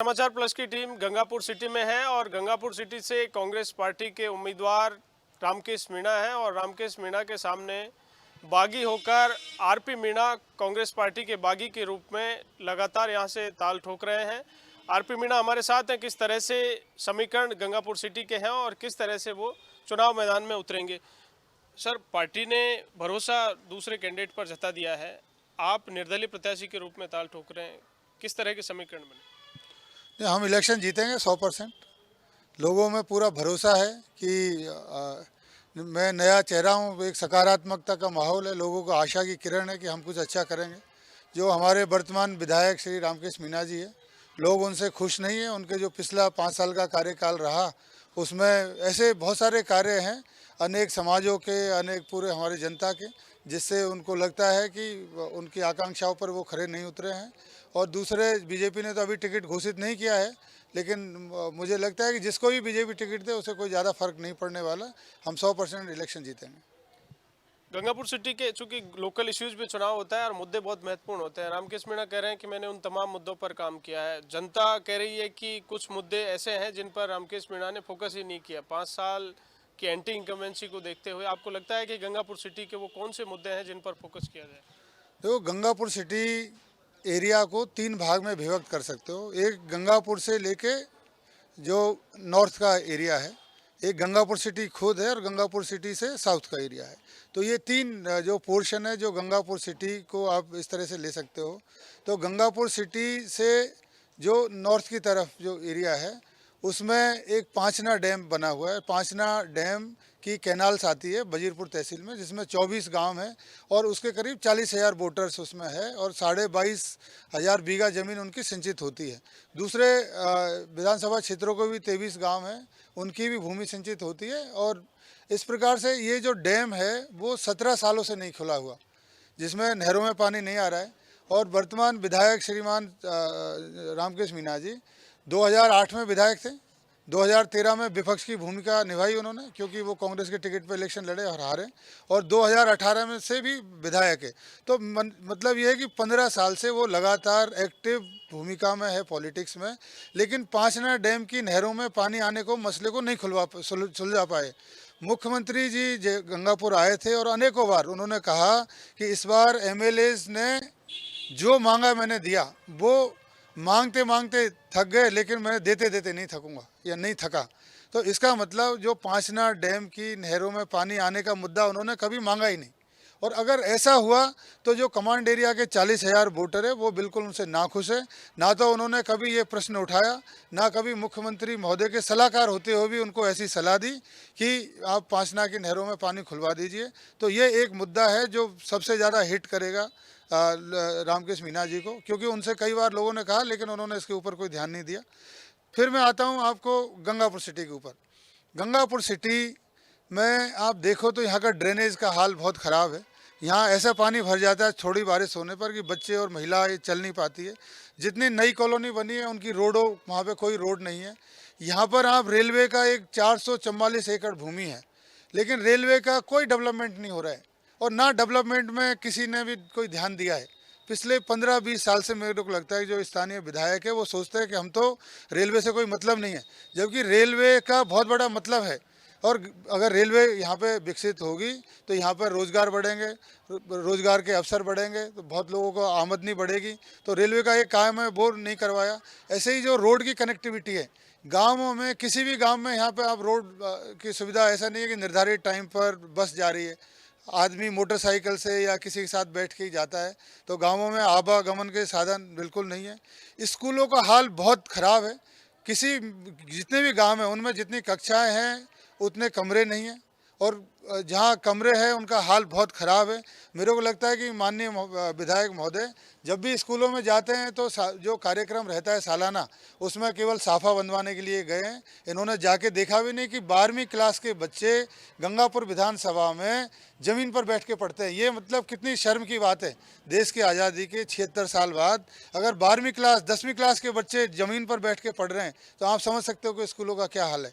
समाचार प्लस की team Gangapur city में है और गंगापुर सिटी से कांग्रेस पार्टी के उम्मीदवार रामकेश मीणा हैं और रामकेश मीणा के सामने बागी होकर आरपी मीणा कांग्रेस पार्टी के बागी के रूप में लगातार यहां से ताल ठोक रहे हैं। आरपी मीणा हमारे साथ हैं। किस तरह से समीकरण गंगापुर सिटी के हैं और किस तरह से वो चुनाव मैदान में उतरेंगे? सर, पार्टी ने भरोसा दूसरे कैंडिडेट पर जता दिया है, आप निर्दलीय प्रत्याशी के रूप में ताल ठोक रहे हैं, किस तरह के समीकरण बने? हम इलेक्शन जीतेंगे 100%। लोगों में पूरा भरोसा है कि मैं नया चेहरा हूँ, एक सकारात्मकता का माहौल है, लोगों को आशा की किरण है कि हम कुछ अच्छा करेंगे। जो हमारे वर्तमान विधायक श्री रामकेश मीणा जी है, लोग उनसे खुश नहीं हैं। उनके जो पिछला 5 साल का कार्यकाल रहा उसमें ऐसे बहुत सारे कार्य हैं अनेक समाजों के, अनेक पूरे हमारी जनता के, जिससे उनको लगता है कि उनकी आकांक्षाओं पर वो खरे नहीं उतरे हैं। और दूसरे, बीजेपी ने तो अभी टिकट घोषित नहीं किया है, लेकिन मुझे लगता है कि जिसको भी बीजेपी टिकट दे उसे कोई ज़्यादा फर्क नहीं पड़ने वाला। हम 100% इलेक्शन जीतेंगे। गंगापुर सिटी के चूंकि लोकल इश्यूज पे चुनाव होता है और मुद्दे बहुत महत्वपूर्ण होते हैं। रामकेश मीणा कह रहे हैं कि मैंने उन तमाम मुद्दों पर काम किया है। जनता कह रही है कि कुछ मुद्दे ऐसे हैं जिन पर रामकेश मीणा ने फोकस ही नहीं किया। 5 साल की एंटी इनकम्बेंसी को देखते हुए आपको लगता है कि गंगापुर सिटी के वो कौन से मुद्दे हैं जिन पर फोकस किया जाए? देखो, गंगापुर सिटी एरिया को 3 भाग में विभक्त कर सकते हो। एक गंगापुर से लेके जो नॉर्थ का एरिया है, एक गंगापुर सिटी खुद है और गंगापुर सिटी से साउथ का एरिया है। तो ये 3 जो पोर्शन है जो गंगापुर सिटी को आप इस तरह से ले सकते हो। तो गंगापुर सिटी से जो नॉर्थ की तरफ जो एरिया है उसमें एक पांचना डैम बना हुआ है। पांचना डैम की कैनाल्स आती है वजीरपुर तहसील में, जिसमें 24 गांव हैं और उसके करीब 40,000 वोटर्स उसमें है और 22,500 बीघा ज़मीन उनकी सिंचित होती है। दूसरे विधानसभा क्षेत्रों को भी 23 गांव हैं, उनकी भी भूमि सिंचित होती है। और इस प्रकार से ये जो डैम है वो 17 सालों से नहीं खुला हुआ, जिसमें नहरों में पानी नहीं आ रहा है। और वर्तमान विधायक श्रीमान रामकेश मीणा जी 2008 में विधायक थे। 2013 में विपक्ष की भूमिका निभाई उन्होंने, क्योंकि वो कांग्रेस के टिकट पर इलेक्शन लड़े और हारे। और 2018 में से भी विधायक है। तो मतलब ये है कि 15 साल से वो लगातार एक्टिव भूमिका में है पॉलिटिक्स में। लेकिन पांचना डैम की नहरों में पानी आने को मसले को नहीं सुलझा पाए। मुख्यमंत्री जी गंगापुर आए थे और अनेकों बार उन्होंने कहा कि इस बार एमएलएज ने जो मांगा मैंने दिया, वो मांगते मांगते थक गए, लेकिन मैं देते देते नहीं थकूंगा या नहीं थका। तो इसका मतलब जो पांचना डैम की नहरों में पानी आने का मुद्दा उन्होंने कभी मांगा ही नहीं। और अगर ऐसा हुआ तो जो कमांड एरिया के 40,000 वोटर है वो बिल्कुल उनसे नाखुश है। ना तो उन्होंने कभी ये प्रश्न उठाया, ना कभी मुख्यमंत्री महोदय के सलाहकार होते हुए भी उनको ऐसी सलाह दी कि आप पांचना की नहरों में पानी खुलवा दीजिए। तो ये एक मुद्दा है जो सबसे ज़्यादा हिट करेगा रामकेश मीणा जी को, क्योंकि उनसे कई बार लोगों ने कहा लेकिन उन्होंने इसके ऊपर कोई ध्यान नहीं दिया। फिर मैं आता हूँ आपको गंगापुर सिटी के ऊपर। गंगापुर सिटी में आप देखो तो यहाँ का ड्रेनेज का हाल बहुत ख़राब है। यहाँ ऐसा पानी भर जाता है थोड़ी बारिश होने पर कि बच्चे और महिलाएं चल नहीं पाती है। जितनी नई कॉलोनी बनी है उनकी रोडों, वहाँ पे कोई रोड नहीं है। यहाँ पर आप रेलवे का एक 444 एकड़ भूमि है, लेकिन रेलवे का कोई डेवलपमेंट नहीं हो रहा है और ना डेवलपमेंट में किसी ने भी कोई ध्यान दिया है। पिछले 15-20 साल से मेरे को लगता है कि जो स्थानीय विधायक है वो सोचते हैं कि हम तो रेलवे से कोई मतलब नहीं है, जबकि रेलवे का बहुत बड़ा मतलब है। और अगर रेलवे यहाँ पे विकसित होगी तो यहाँ पर रोज़गार बढ़ेंगे, रोज़गार के अवसर बढ़ेंगे, तो बहुत लोगों को आमदनी बढ़ेगी। तो रेलवे का एक काम है वो नहीं करवाया। ऐसे ही जो रोड की कनेक्टिविटी है गाँवों में, किसी भी गाँव में यहाँ पर आप रोड की सुविधा ऐसा नहीं है कि निर्धारित टाइम पर बस जा रही है। आदमी मोटरसाइकिल से या किसी के साथ बैठ के ही जाता है। तो गांवों में आवागमन के साधन बिल्कुल नहीं है। स्कूलों का हाल बहुत ख़राब है। जितने भी गांव हैं उनमें जितनी कक्षाएं हैं उतने कमरे नहीं हैं, और जहां कमरे हैं उनका हाल बहुत ख़राब है। मेरे को लगता है कि माननीय विधायक महोदय जब भी स्कूलों में जाते हैं तो जो कार्यक्रम रहता है सालाना, उसमें केवल साफा बनवाने के लिए गए हैं। इन्होंने जाके देखा भी नहीं कि 12वीं क्लास के बच्चे गंगापुर विधानसभा में ज़मीन पर बैठ के पढ़ते हैं। ये मतलब कितनी शर्म की बात है। देश की आज़ादी के 76 साल बाद अगर 12वीं क्लास 10वीं क्लास के बच्चे ज़मीन पर बैठ के पढ़ रहे हैं तो आप समझ सकते हो कि स्कूलों का क्या हाल है।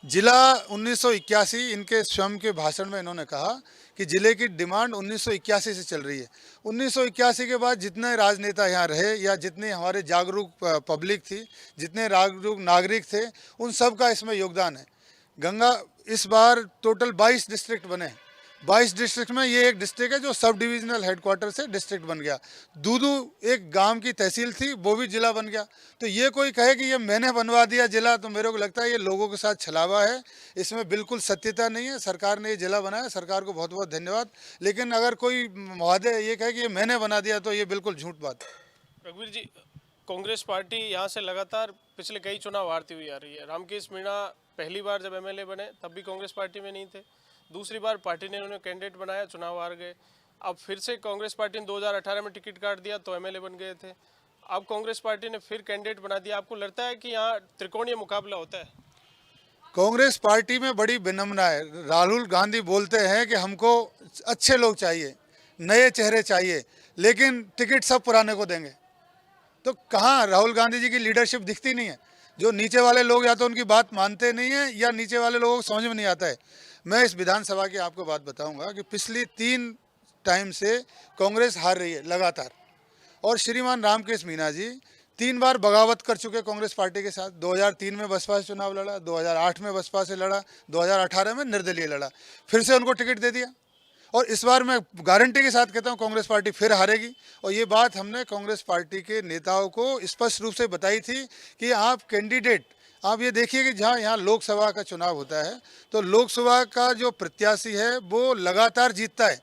जिला 1981, इनके स्वयं के भाषण में इन्होंने कहा कि जिले की डिमांड 1981 से चल रही है। 1981 के बाद जितने राजनेता यहाँ रहे या जितने हमारे जागरूक पब्लिक थी, जितने जागरूक नागरिक थे, उन सब का इसमें योगदान है। गंगा इस बार टोटल 22 डिस्ट्रिक्ट बने। 22 डिस्ट्रिक्ट में ये एक डिस्ट्रिक्ट है जो सब डिविजनल हेडक्वार्टर से डिस्ट्रिक्ट बन गया। दूदू एक गांव की तहसील थी, वो भी जिला बन गया। तो ये कोई कहे कि ये मैंने बनवा दिया जिला, तो मेरे को लगता है ये लोगों के साथ छलावा है, इसमें बिल्कुल सत्यता नहीं है। सरकार ने ये जिला बनाया, सरकार को बहुत बहुत धन्यवाद। लेकिन अगर कोई महोदय ये कहे कि ये मैंने बना दिया, तो ये बिल्कुल झूठ बात है। रघुवीर जी, कांग्रेस पार्टी यहाँ से लगातार पिछले कई चुनाव हारती हुई आ रही है। रामकेश मीणा पहली बार जब एमएलए बने तब भी कांग्रेस पार्टी में नहीं थे, दूसरी बार पार्टी ने उन्हें कैंडिडेट बनाया, चुनाव हार गए। अब फिर से कांग्रेस पार्टी ने 2018 में टिकट काट दिया तो एमएलए बन गए थे। अब कांग्रेस पार्टी ने फिर कैंडिडेट बना दिया। आपको लगता है कि यहाँ त्रिकोणीय मुकाबला होता है? कांग्रेस पार्टी में बड़ी विनम्रता है। राहुल गांधी बोलते हैं कि हमको अच्छे लोग चाहिए, नए चेहरे चाहिए, लेकिन टिकट सब पुराने को देंगे। तो कहाँ राहुल गांधी जी की लीडरशिप दिखती नहीं है। जो नीचे वाले लोग या तो उनकी बात मानते नहीं है या नीचे वाले लोगों को समझ में नहीं आता है। मैं इस विधानसभा की आपको बात बताऊंगा कि पिछली 3 टाइम से कांग्रेस हार रही है लगातार, और श्रीमान रामकेश मीणा जी 3 बार बगावत कर चुके कांग्रेस पार्टी के साथ। 2003 में बसपा से चुनाव लड़ा, 2008 में बसपा से लड़ा, 2018 में निर्दलीय लड़ा, फिर से उनको टिकट दे दिया। और इस बार मैं गारंटी के साथ कहता हूं कांग्रेस पार्टी फिर हारेगी। और ये बात हमने कांग्रेस पार्टी के नेताओं को स्पष्ट रूप से बताई थी कि आप कैंडिडेट, आप ये देखिए कि जहाँ यहाँ लोकसभा का चुनाव होता है तो लोकसभा का जो प्रत्याशी है वो लगातार जीतता है।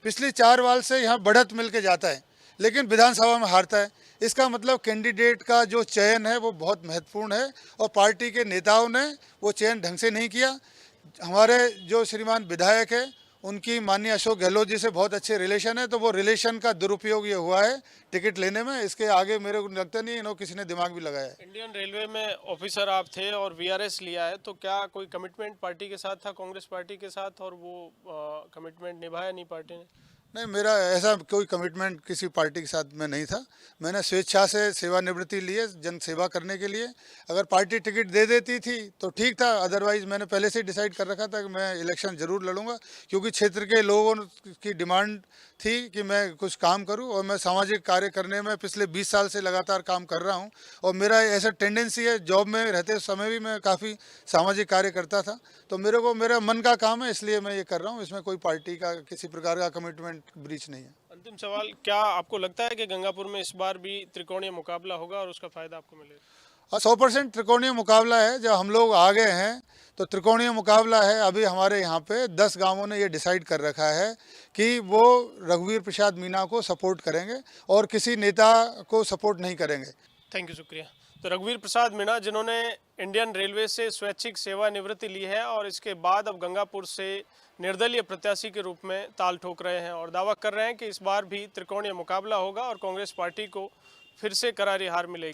पिछले 4 बार से यहाँ बढ़त मिल के जाता है, लेकिन विधानसभा में हारता है। इसका मतलब कैंडिडेट का जो चयन है वो बहुत महत्वपूर्ण है, और पार्टी के नेताओं ने वो चयन ढंग से नहीं किया। हमारे जो श्रीमान विधायक है, उनकी माननीय अशोक गहलोत जी से बहुत अच्छे रिलेशन है, तो वो रिलेशन का दुरुपयोग ये हुआ है टिकट लेने में। इसके आगे मेरे को लगता नहीं इन्होंने किसी ने दिमाग भी लगाया है। इंडियन रेलवे में ऑफिसर आप थे और वीआरएस लिया है, तो क्या कोई कमिटमेंट पार्टी के साथ था, कांग्रेस पार्टी के साथ, और वो कमिटमेंट निभाया नहीं पार्टी ने? नहीं, मेरा ऐसा कोई कमिटमेंट किसी पार्टी के साथ में नहीं था। मैंने स्वेच्छा से सेवानिवृत्ति ली है जन सेवा करने के लिए। अगर पार्टी टिकट दे देती थी तो ठीक था, अदरवाइज़ मैंने पहले से ही डिसाइड कर रखा था कि मैं इलेक्शन ज़रूर लड़ूंगा, क्योंकि क्षेत्र के लोगों की डिमांड थी कि मैं कुछ काम करूं। और मैं सामाजिक कार्य करने में पिछले 20 साल से लगातार काम कर रहा हूं, और मेरा ऐसा टेंडेंसी है, जॉब में रहते समय भी मैं काफ़ी सामाजिक कार्य करता था। तो मेरे को मेरा मन का काम है, इसलिए मैं ये कर रहा हूँ। इसमें कोई पार्टी का किसी प्रकार का कमिटमेंट ब्रीच नहीं है। अंतिम सवाल, क्या आपको लगता है कि गंगापुर में इस बार भी त्रिकोणीय मुकाबला होगा और उसका फायदा आपको मिलेगा? 100% त्रिकोणीय मुकाबला है। जब हम लोग आ गए हैं तो त्रिकोणीय मुकाबला है। अभी हमारे यहाँ पे 10 गांवों ने ये डिसाइड कर रखा है कि वो रघुवीर प्रसाद मीणा को सपोर्ट करेंगे और किसी नेता को सपोर्ट नहीं करेंगे। थैंक यू, शुक्रिया। तो रघुवीर प्रसाद मीणा, जिन्होंने इंडियन रेलवे से स्वैच्छिक सेवानिवृत्ति ली है और इसके बाद अब गंगापुर से निर्दलीय प्रत्याशी के रूप में ताल ठोक रहे हैं और दावा कर रहे हैं कि इस बार भी त्रिकोणीय मुकाबला होगा और कांग्रेस पार्टी को फिर से करारी हार मिलेगी।